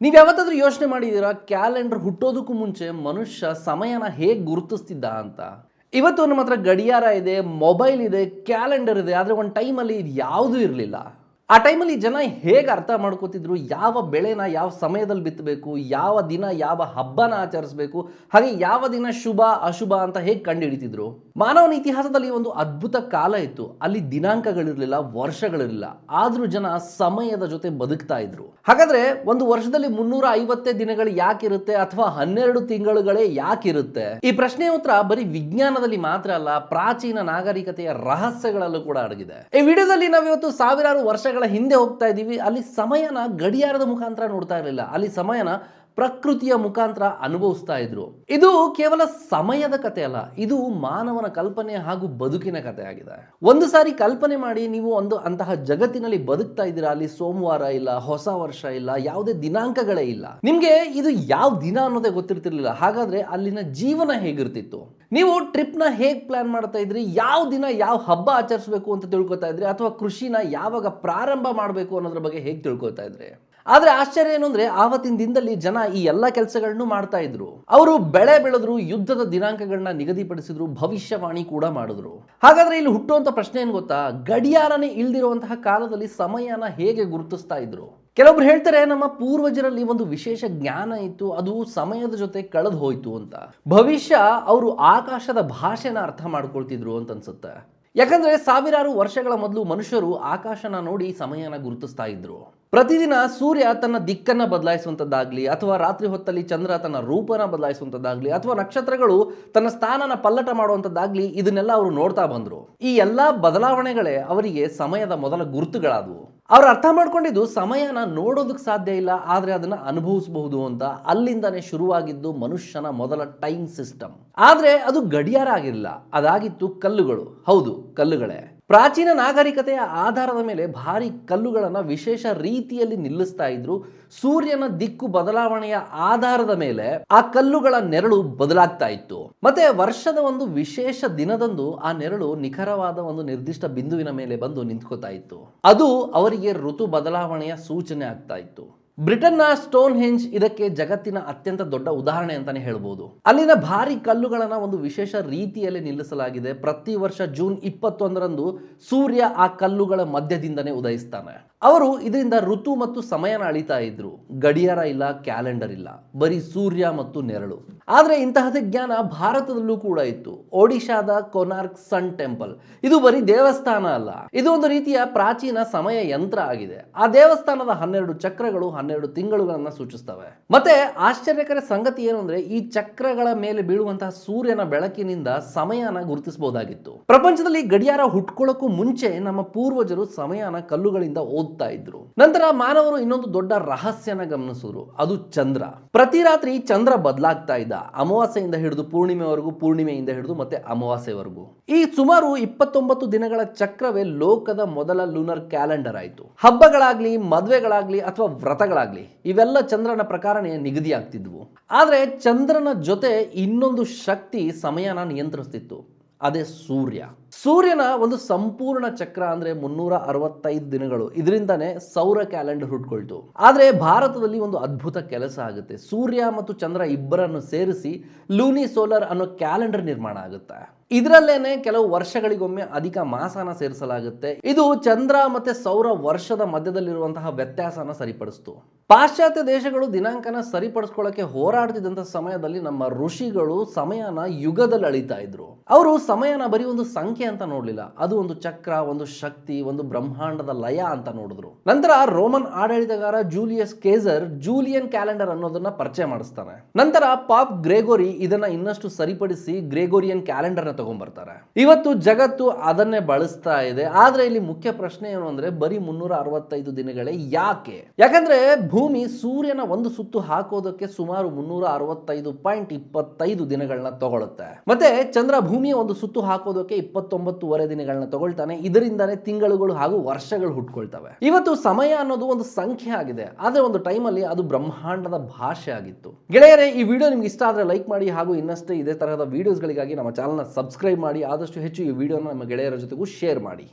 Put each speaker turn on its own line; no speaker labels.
ನೀವು ಯಾವತ್ತಾದ್ರೂ ಯೋಚನೆ ಮಾಡಿದ್ದೀರಾ ಕ್ಯಾಲೆಂಡರ್ ಹುಟ್ಟೋದಕ್ಕೂ ಮುಂಚೆ ಮನುಷ್ಯ ಸಮಯನ ಹೇಗೆ ಗುರುತಿಸ್ತಿದ್ದ ಅಂತ? ಇವತ್ತು ನಮ್ಮ ಹತ್ರ ಗಡಿಯಾರ ಇದೆ, ಮೊಬೈಲ್ ಇದೆ, ಕ್ಯಾಲೆಂಡರ್ ಇದೆ. ಆದರೆ ಒಂದು ಟೈಮಲ್ಲಿ ಇದು ಯಾವುದೂ ಇರಲಿಲ್ಲ. ಆ ಟೈಮಲ್ಲಿ ಜನ ಹೇಗೆ ಅರ್ಥ ಮಾಡ್ಕೋತಿದ್ರು, ಯಾವ ಬೆಳೆನ ಯಾವ ಸಮಯದಲ್ಲಿ ಬಿತ್ತಬೇಕು, ಯಾವ ದಿನ ಯಾವ ಹಬ್ಬನ ಆಚರಿಸಬೇಕು, ಹಾಗೆ ಯಾವ ದಿನ ಶುಭ ಅಶುಭ ಅಂತ ಹೇಗೆ ಕಂಡುಹಿಡಿತಿದ್ರು. ಮಾನವನ ಇತಿಹಾಸದಲ್ಲಿ ಒಂದು ಅದ್ಭುತ ಕಾಲ ಇತ್ತು. ಅಲ್ಲಿ ದಿನಾಂಕಗಳಿರಲಿಲ್ಲ, ವರ್ಷಗಳಿರಲಿಲ್ಲ, ಆದ್ರೂ ಜನ ಸಮಯದ ಜೊತೆ ಬದುಕ್ತಾ ಇದ್ರು. ಹಾಗಾದ್ರೆ ಒಂದು ವರ್ಷದಲ್ಲಿ 350 ದಿನಗಳು ಯಾಕಿರುತ್ತೆ, ಅಥವಾ 12 ತಿಂಗಳುಗಳೇ ಯಾಕಿರುತ್ತೆ? ಈ ಪ್ರಶ್ನೆಯ ಉತ್ತರ ಬರೀ ವಿಜ್ಞಾನದಲ್ಲಿ ಮಾತ್ರ ಅಲ್ಲ, ಪ್ರಾಚೀನ ನಾಗರಿಕತೆಯ ರಹಸ್ಯಗಳಲ್ಲೂ ಕೂಡ ಅಡಗಿದೆ. ಈ ವಿಡಿಯೋದಲ್ಲಿ ನಾವಿವತ್ತು ಸಾವಿರಾರು ವರ್ಷಗಳ ಹಿಂದೆ ಹೋಗ್ತಾ ಇದ್ದೀವಿ. ಅಲ್ಲಿ ಸಮಯನ ಗಡಿಯಾರದ ಮುಖಾಂತರ ನೋಡ್ತಾ ಇರಲಿಲ್ಲ, ಅಲ್ಲಿ ಸಮಯನ ಪ್ರಕೃತಿಯ ಮುಖಾಂತರ ಅನುಭವಿಸ್ತಾ ಇದ್ರು. ಇದು ಕೇವಲ ಸಮಯದ ಕಥೆ ಅಲ್ಲ, ಇದು ಮಾನವನ ಕಲ್ಪನೆ ಹಾಗೂ ಬದುಕಿನ ಕಥೆ ಆಗಿದೆ. ಒಂದು ಸಾರಿ ಕಲ್ಪನೆ ಮಾಡಿ, ನೀವು ಅಂತಹ ಜಗತ್ತಿನಲ್ಲಿ ಬದುಕ್ತಾ ಇದ್ದೀರಾ. ಅಲ್ಲಿ ಸೋಮವಾರ ಇಲ್ಲ, ಹೊಸ ವರ್ಷ ಇಲ್ಲ, ಯಾವುದೇ ದಿನಾಂಕಗಳೇ ಇಲ್ಲ. ನಿಮ್ಗೆ ಇದು ಯಾವ ದಿನ ಅನ್ನೋದೇ ಗೊತ್ತಿರ್ತಿರ್ಲಿಲ್ಲ. ಹಾಗಾದ್ರೆ ಅಲ್ಲಿನ ಜೀವನ ಹೇಗಿರ್ತಿತ್ತು? ನೀವು ಟ್ರಿಪ್ನ ಹೇಗೆ ಪ್ಲಾನ್ ಮಾಡ್ತಾ ಇದ್ರಿ, ಯಾವ ದಿನ ಯಾವ ಹಬ್ಬ ಆಚರಿಸಬೇಕು ಅಂತ ತಿಳ್ಕೊತಾ ಇದ್ರಿ, ಅಥವಾ ಕೃಷಿನ ಯಾವಾಗ ಪ್ರಾರಂಭ ಮಾಡಬೇಕು ಅನ್ನೋದ್ರ ಬಗ್ಗೆ ಹೇಗೆ ತಿಳ್ಕೊತಾ ಇದ್ರಿ? ಆದ್ರೆ ಆಶ್ಚರ್ಯ ಏನು ಅಂದ್ರೆ, ಆವತ್ತಿನ ದಿನದಲ್ಲಿ ಜನ ಈ ಎಲ್ಲ ಕೆಲಸಗಳನ್ನು ಮಾಡ್ತಾ ಇದ್ರು. ಅವರು ಬೆಳೆ ಬೆಳೆದ್ರು, ಯುದ್ಧದ ದಿನಾಂಕಗಳನ್ನ ನಿಗದಿಪಡಿಸಿದ್ರು, ಭವಿಷ್ಯವಾಣಿ ಕೂಡ ಮಾಡಿದ್ರು. ಹಾಗಾದ್ರೆ ಇಲ್ಲಿ ಹುಟ್ಟುವಂತ ಪ್ರಶ್ನೆ ಏನ್ ಗೊತ್ತಾ? ಗಡಿಯಾರನೇ ಇಲ್ದಿರುವಂತಹ ಕಾಲದಲ್ಲಿ ಸಮಯನ ಹೇಗೆ ಗುರುತಿಸ್ತಾ ಇದ್ರು? ಕೆಲವೊಬ್ರು ಹೇಳ್ತಾರೆ, ನಮ್ಮ ಪೂರ್ವಜರಲ್ಲಿ ಒಂದು ವಿಶೇಷ ಜ್ಞಾನ ಇತ್ತು, ಅದು ಸಮಯದ ಜೊತೆ ಕಳೆದು ಹೋಯ್ತು ಅಂತ. ಭವಿಷ್ಯ ಅವರು ಆಕಾಶದ ಭಾಷೆನ ಅರ್ಥ ಮಾಡ್ಕೊಳ್ತಿದ್ರು ಅಂತ ಅನ್ಸುತ್ತೆ. ಯಾಕಂದ್ರೆ ಸಾವಿರಾರು ವರ್ಷಗಳ ಮೊದಲು ಮನುಷ್ಯರು ಆಕಾಶನ ನೋಡಿ ಸಮಯನ ಗುರುತಿಸ್ತಾ ಇದ್ರು. ಪ್ರತಿದಿನ ಸೂರ್ಯ ತನ್ನ ದಿಕ್ಕನ್ನ ಬದಲಾಯಿಸುವಂತದ್ದಾಗ್ಲಿ, ಅಥವಾ ರಾತ್ರಿ ಹೊತ್ತಲ್ಲಿ ಚಂದ್ರ ತನ್ನ ರೂಪನ ಬದಲಾಯಿಸುವಂತದ್ದಾಗ್ಲಿ, ಅಥವಾ ನಕ್ಷತ್ರಗಳು ತನ್ನ ಸ್ಥಾನನ ಪಲ್ಲಟ ಮಾಡುವಂತದ್ದಾಗ್ಲಿ, ಇದನ್ನೆಲ್ಲ ಅವರು ನೋಡ್ತಾ ಬಂದ್ರು. ಈ ಎಲ್ಲಾ ಬದಲಾವಣೆಗಳೇ ಅವರಿಗೆ ಸಮಯದ ಮೊದಲ ಗುರುತುಗಳಾದವು. ಅವ್ರು ಅರ್ಥ ಮಾಡ್ಕೊಂಡಿದ್ದು, ಸಮಯನ ನೋಡೋದಕ್ಕೆ ಸಾಧ್ಯ ಇಲ್ಲ, ಆದ್ರೆ ಅದನ್ನ ಅನುಭವಿಸಬಹುದು ಅಂತ. ಅಲ್ಲಿಂದಾನೇ ಶುರುವಾಗಿದ್ದು ಮನುಷ್ಯನ ಮೊದಲ ಟೈಮ್ ಸಿಸ್ಟಮ್. ಆದ್ರೆ ಅದು ಗಡಿಯಾರ ಆಗಿರಲಿಲ್ಲ, ಅದಾಗಿತ್ತು ಕಲ್ಲುಗಳು. ಹೌದು, ಕಲ್ಲುಗಳೇ. ಪ್ರಾಚೀನ ನಾಗರಿಕತೆಯ ಆಧಾರದ ಮೇಲೆ ಭಾರಿ ಕಲ್ಲುಗಳನ್ನ ವಿಶೇಷ ರೀತಿಯಲ್ಲಿ ನಿಲ್ಲಿಸ್ತಾ ಇದ್ರು. ಸೂರ್ಯನ ದಿಕ್ಕು ಬದಲಾವಣೆಯ ಆಧಾರದ ಮೇಲೆ ಆ ಕಲ್ಲುಗಳ ನೆರಳು ಬದಲಾಗ್ತಾ ಇತ್ತು. ಮತ್ತೆ ವರ್ಷದ ಒಂದು ವಿಶೇಷ ದಿನದಂದು ಆ ನೆರಳು ನಿಖರವಾದ ಒಂದು ನಿರ್ದಿಷ್ಟ ಬಿಂದುವಿನ ಮೇಲೆ ಬಂದು ನಿಂತ್ಕೋತಾ ಇತ್ತು. ಅದು ಅವರಿಗೆ ಋತು ಬದಲಾವಣೆಯ ಸೂಚನೆ ಆಗ್ತಾ ಇತ್ತು. ಬ್ರಿಟನ್ನ ಸ್ಟೋನ್ ಹೆಂಜ್ ಇದಕ್ಕೆ ಜಗತ್ತಿನ ಅತ್ಯಂತ ದೊಡ್ಡ ಉದಾಹರಣೆ ಅಂತಾನೆ ಹೇಳ್ಬೋದು. ಅಲ್ಲಿನ ಭಾರಿ ಕಲ್ಲುಗಳನ್ನ ಒಂದು ವಿಶೇಷ ರೀತಿಯಲ್ಲಿ ನಿಲ್ಲಿಸಲಾಗಿದೆ. ಪ್ರತಿ ವರ್ಷ ಜೂನ್ 21ರಂದು ಸೂರ್ಯ ಆ ಕಲ್ಲುಗಳ ಮಧ್ಯದಿಂದನೇ ಉದಯಿಸ್ತಾನೆ. ಅವರು ಇದರಿಂದ ಋತು ಮತ್ತು ಸಮಯನ ಅಳಿತಾ ಇದ್ರು. ಗಡಿಯಾರ ಇಲ್ಲ, ಕ್ಯಾಲೆಂಡರ್ ಇಲ್ಲ, ಬರೀ ಸೂರ್ಯ ಮತ್ತು ನೆರಳು. ಆದ್ರೆ ಇಂತಹದೇ ಜ್ಞಾನ ಭಾರತದಲ್ಲೂ ಕೂಡ ಇತ್ತು. ಒಡಿಶಾದ ಕೊನಾರ್ಕ್ ಸನ್ ಟೆಂಪಲ್, ಇದು ಬರೀ ದೇವಸ್ಥಾನ ಅಲ್ಲ, ಇದು ಒಂದು ರೀತಿಯ ಪ್ರಾಚೀನ ಸಮಯ ಯಂತ್ರ ಆಗಿದೆ. ಆ ದೇವಸ್ಥಾನದ 12 ಚಕ್ರಗಳು 12 ತಿಂಗಳುಗಳನ್ನ ಸೂಚಿಸ್ತವೆ. ಮತ್ತೆ ಆಶ್ಚರ್ಯಕರ ಸಂಗತಿ ಏನು ಅಂದ್ರೆ, ಈ ಚಕ್ರಗಳ ಮೇಲೆ ಬೀಳುವಂತಹ ಸೂರ್ಯನ ಬೆಳಕಿನಿಂದ ಸಮಯನ ಗುರುತಿಸಬಹುದಾಗಿತ್ತು. ಪ್ರಪಂಚದಲ್ಲಿ ಗಡಿಯಾರ ಹುಟ್ಕೊಳ್ಳೋಕ್ಕೂ ಮುಂಚೆ ನಮ್ಮ ಪೂರ್ವಜರು ಸಮಯನ ಕಲ್ಲುಗಳಿಂದ ಓದ್ತಾ ಇದ್ರು. ನಂತರ ಮಾನವರು ಇನ್ನೊಂದು ದೊಡ್ಡ ರಹಸ್ಯನ ಗಮನಿಸಿದ್ರು, ಅದು ಚಂದ್ರ. ಪ್ರತಿ ರಾತ್ರಿ ಚಂದ್ರ ಬದಲಾಗ್ತಾ ಇದ್ದ. ಅಮಾವಾಸ್ಯೆಯಿಂದ ಹಿಡಿದು ಪೂರ್ಣಿಮೆವರೆಗೂ, ಪೂರ್ಣಿಮೆಯಿಂದ ಹಿಡಿದು ಮತ್ತೆ ಅಮಾವಾಸ್ಯೆವರೆಗೂ. ಈ ಸುಮಾರು 29 ದಿನಗಳ ಚಕ್ರವೇ ಲೋಕದ ಮೊದಲ ಲೂನರ್ ಕ್ಯಾಲೆಂಡರ್ ಆಯಿತು. ಹಬ್ಬಗಳಾಗ್ಲಿ, ಮದುವೆಗಳಾಗ್ಲಿ, ಅಥವಾ ವ್ರತಗಳಾಗ್ಲಿ, ಇವೆಲ್ಲ ಚಂದ್ರನ ಪ್ರಕಾರನೇ ನಿಗದಿ ಆಗ್ತಿದ್ವು. ಆದ್ರೆ ಚಂದ್ರನ ಜೊತೆ ಇನ್ನೊಂದು ಶಕ್ತಿ ಸಮಯನ ನಿಯಂತ್ರಿಸ್ತಿತ್ತು, ಅದೇ ಸೂರ್ಯ. ಸೂರ್ಯನ ಒಂದು ಸಂಪೂರ್ಣ ಚಕ್ರ ಅಂದ್ರೆ 365 ದಿನಗಳು. ಇದರಿಂದಾನೇ ಸೌರ ಕ್ಯಾಲೆಂಡರ್ ಹುಟ್ಕೊಳ್ತು. ಆದ್ರೆ ಭಾರತದಲ್ಲಿ ಒಂದು ಅದ್ಭುತ ಕೆಲಸ ಆಗುತ್ತೆ. ಸೂರ್ಯ ಮತ್ತು ಚಂದ್ರ ಇಬ್ಬರನ್ನು ಸೇರಿಸಿ ಲೂನಿ ಸೋಲಾರ್ ಅನ್ನೋ ಕ್ಯಾಲೆಂಡರ್ ನಿರ್ಮಾಣ ಆಗುತ್ತೆ. ಇದರಲ್ಲೇನೆ ಕೆಲವು ವರ್ಷಗಳಿಗೊಮ್ಮೆ ಅಧಿಕ ಮಾಸನ ಸೇರಿಸಲಾಗುತ್ತೆ. ಇದು ಚಂದ್ರ ಮತ್ತೆ ಸೌರ ವರ್ಷದ ಮಧ್ಯದಲ್ಲಿರುವಂತಹ ವ್ಯತ್ಯಾಸನ ಸರಿಪಡಿಸ್ತು. ಪಾಶ್ಚಾತ್ಯ ದೇಶಗಳು ದಿನಾಂಕನ ಸರಿಪಡಿಸ್ಕೊಳ್ಳಕ್ಕೆ ಹೋರಾಡ್ತಿದ್ದಂತ ಸಮಯದಲ್ಲಿ ನಮ್ಮ ಋಷಿಗಳು ಸಮಯನ ಯುಗದಲ್ಲಿ ಅಳಿತಾ ಇದ್ರು. ಅವರು ಸಮಯನ ಬರೀ ಒಂದು ಸಂಖ್ಯೆ ಅಂತ ನೋಡ್ಲಿಲ್ಲ, ಅದು ಒಂದು ಚಕ್ರ, ಒಂದು ಶಕ್ತಿ, ಒಂದು ಬ್ರಹ್ಮಾಂಡದ ಲಯ ಅಂತ ನೋಡಿದ್ರು. ನಂತರ ರೋಮನ್ ಆಡಳಿತಗಾರ ಜೂಲಿಯಸ್ ಕೇಸರ್ ಜೂಲಿಯನ್ ಕ್ಯಾಲೆಂಡರ್ ಅನ್ನೋದನ್ನ ಪರಿಚಯ ಮಾಡಿಸ್ತಾನೆ. ನಂತರ ಪಾಪ್ ಗ್ರೆಗೋರಿ ಇದನ್ನ ಇನ್ನಷ್ಟು ಸರಿಪಡಿಸಿ ಗ್ರೆಗೋರಿಯನ್ ಕ್ಯಾಲೆಂಡರ್ ತಗೊಂಡ್ಬರ್ತಾರೆ. ಇವತ್ತು ಜಗತ್ತು ಅದನ್ನೇ ಬಳಸ್ತಾ ಇದೆ. ಆದ್ರೆ ಇಲ್ಲಿ ಮುಖ್ಯ ಪ್ರಶ್ನೆ ಏನು ಅಂದ್ರೆ, ಬರೀ 365 ದಿನಗಳೇ ಯಾಕೆ? ಯಾಕಂದ್ರೆ ಭೂಮಿ ಸೂರ್ಯನ ಒಂದು ಸುತ್ತು ಹಾಕೋದಕ್ಕೆ ಸುಮಾರು 365.25 ದಿನಗಳನ್ನ ತಗೊಳುತ್ತೆ. ಮತ್ತೆ ಚಂದ್ರ ಭೂಮಿಯ ಒಂದು ಸುತ್ತು ಹಾಕೋದಕ್ಕೆ 29.5 ದಿನಗಳನ್ನ ತಗೊಳ್ತಾನೆ. ಇದರಿಂದಾನೇ ತಿಂಗಳುಗಳು ಹಾಗೂ ವರ್ಷಗಳು ಹುಟ್ಕೊಳ್ತವೆ. ಇವತ್ತು ಸಮಯ ಅನ್ನೋದು ಒಂದು ಸಂಖ್ಯೆ ಆಗಿದೆ, ಆದ್ರೆ ಒಂದು ಟೈಮಲ್ಲಿ ಅದು ಬ್ರಹ್ಮಾಂಡದ ಭಾಷೆ ಆಗಿತ್ತು. ಗೆಳೆಯರೇ, ಈ ವಿಡಿಯೋ ನಿಮ್ಗೆ ಇಷ್ಟ ಆದ್ರೆ ಲೈಕ್ ಮಾಡಿ, ಹಾಗೂ ಇನ್ನಷ್ಟೇ ಇದೇ ತರಹದ ವಿಡಿಯೋಸ್ಗಳಿಗಾಗಿ ನಮ್ಮ ಚಾನಲ್ನ ಸಬ್ಸ್ಕ್ರೈಬ್ ಮಾಡಿ. ಆದಷ್ಟು ಹೆಚ್ಚು ಈ ವಿಡಿಯೋನ ನಮ್ಮ ಗೆಳೆಯರ ಜೊತೆಗೂ ಶೇರ್ ಮಾಡಿ.